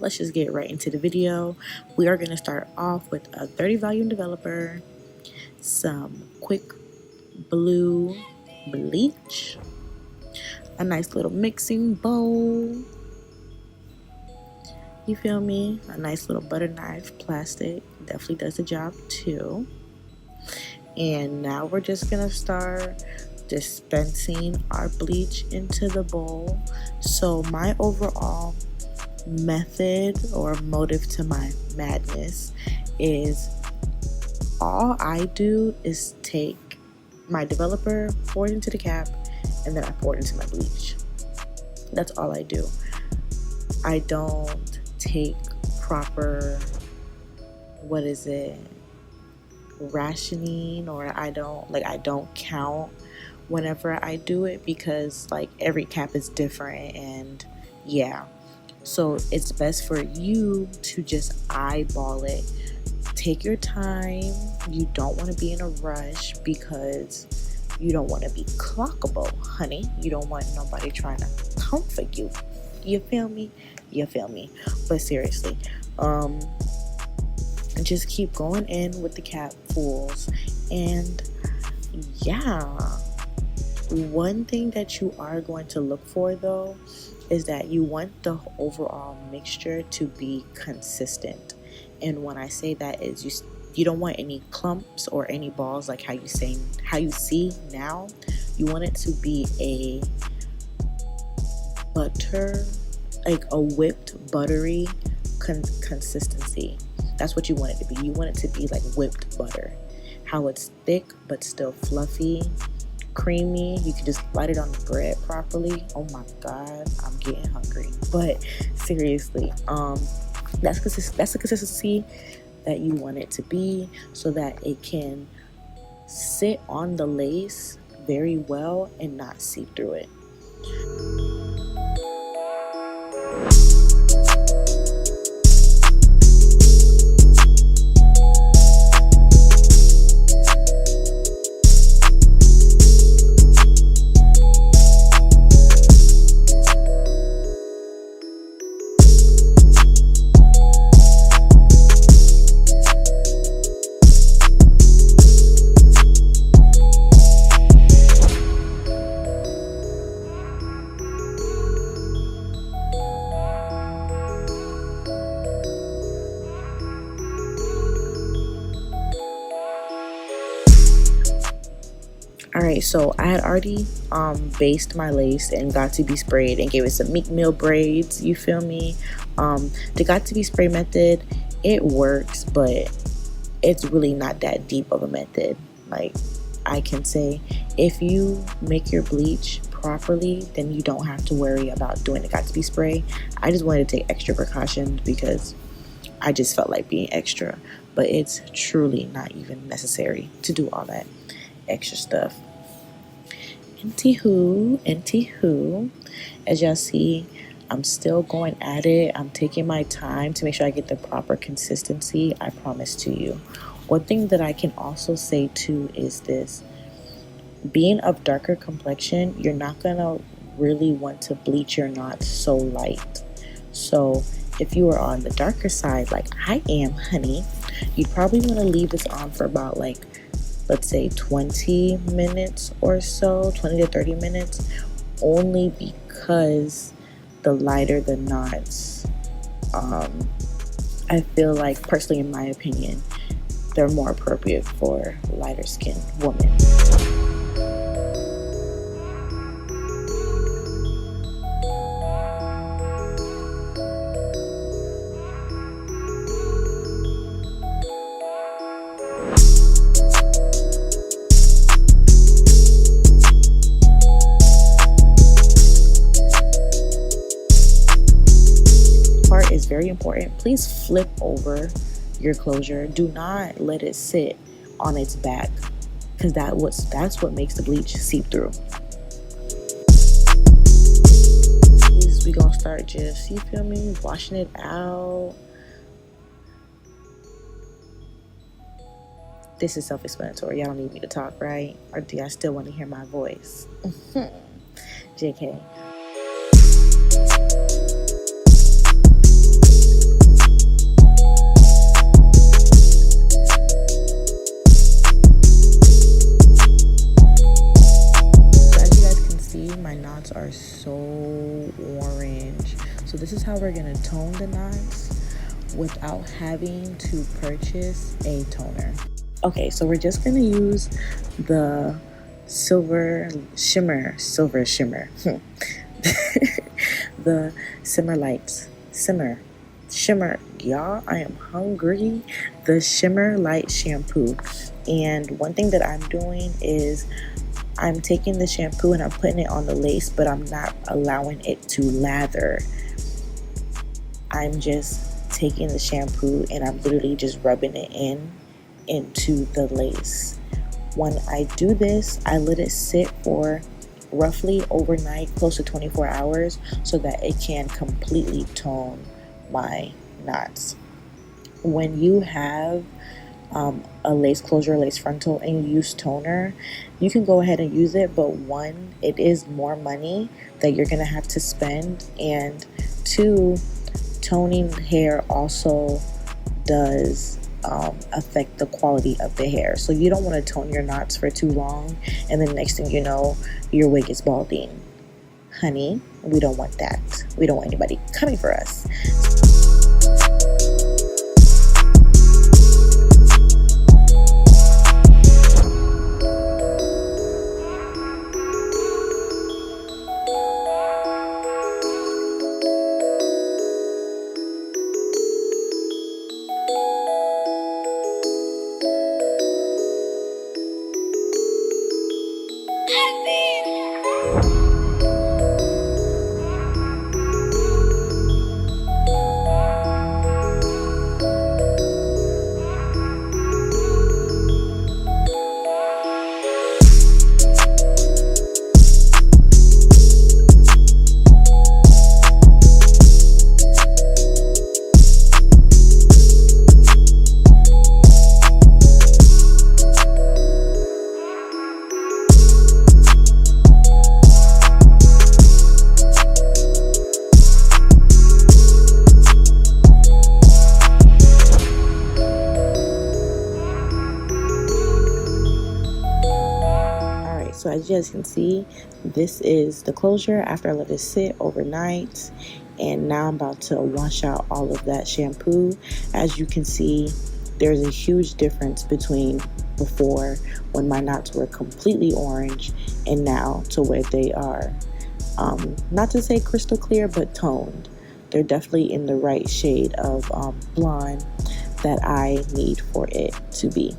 let's just get right into the video. We are going to start off with a 30 volume developer, some quick blue bleach, a nice little mixing bowl, you feel me, a nice little butter knife, plastic, definitely does the job too. And now we're just gonna start dispensing our bleach into the bowl. So my overall method or motive to my madness is, all I do is take my developer, pour it into the cap, and then I pour it into my bleach. That's all I do. I don't take proper, rationing, or I don't count whenever I do it, because like every cap is different, and yeah, so it's best for you to just eyeball it. Take your time. You don't want to be in a rush because you don't want to be clockable, honey. You don't want nobody trying to comfort you. You feel me? But seriously, just keep going in with the cap fulls. And yeah, one thing that you are going to look for though is that you want the overall mixture to be consistent. And when I say that is you don't want any clumps or any balls like how you see now. You want it to be a butter, like a whipped buttery consistency. That's what you want it to be. You want it to be like whipped butter, how it's thick but still fluffy, creamy. You can just light it on the bread properly. Oh my god, I'm getting hungry. But seriously, that's the consistency that you want it to be, so that it can sit on the lace very well and not seep through it. Alright, so I had already based my lace and got to be sprayed and gave it some Meek Mill braids, you feel me? The got to be spray method, it works, but it's really not that deep of a method. Like, I can say, if you make your bleach properly, then you don't have to worry about doing the got to be spray. I just wanted to take extra precautions because I just felt like being extra, but it's truly not even necessary to do all that extra stuff. Anywho, as y'all see, I'm still going at it. I'm taking my time to make sure I get the proper consistency, I promise to you. One thing that I can also say too is this: being of darker complexion, you're not gonna really want to bleach your knots so light. So if you are on the darker side like I am, honey, you'd probably want to leave this on for about, like, let's say 20 minutes or so, 20 to 30 minutes, only because the lighter the knots, I feel like, personally in my opinion, they're more appropriate for lighter skinned women. Is very important. Please flip over your closure. Do not let it sit on its back, because that's what makes the bleach seep through. We gonna start just, you feel me, washing it out. This is self-explanatory. Y'all don't need me to talk, right? Or do y'all still want to hear my voice? JK. going to tone the knots without having to purchase a toner. Okay, so we're just going to use the silver shimmer, the shimmer, y'all, I am hungry. The Shimmer Light Shampoo. And one thing that I'm doing is I'm taking the shampoo and I'm putting it on the lace, but I'm not allowing it to lather. I'm just taking the shampoo and I'm literally just rubbing it into the lace. When I do this, I let it sit for roughly overnight, close to 24 hours, so that it can completely tone my knots. When you have a lace closure, lace frontal, and you use toner, you can go ahead and use it, but one, it is more money that you're gonna have to spend, and two, toning hair also does affect the quality of the hair. So you don't want to tone your knots for too long, and then next thing you know, your wig is balding. Honey, we don't want that. We don't want anybody coming for us. So as you guys can see, this is the closure after I let it sit overnight, and now I'm about to wash out all of that shampoo. As you can see, there's a huge difference between before, when my knots were completely orange, and now to where they are, not to say crystal clear, but toned. They're definitely in the right shade of blonde that I need for it to be.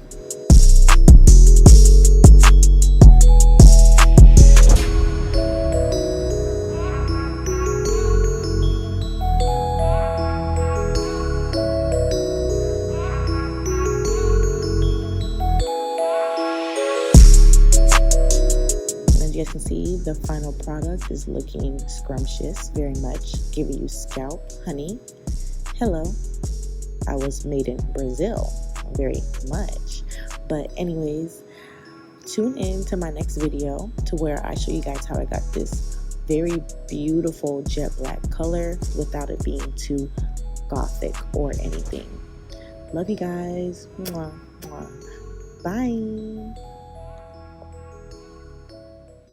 You guys can see the final product is looking scrumptious, very much giving you scalp honey. Hello, I was made in Brazil, very much. But anyways, tune in to my next video to where I show you guys how I got this very beautiful jet black color without it being too gothic or anything. Love you guys. Mwah, mwah. Bye.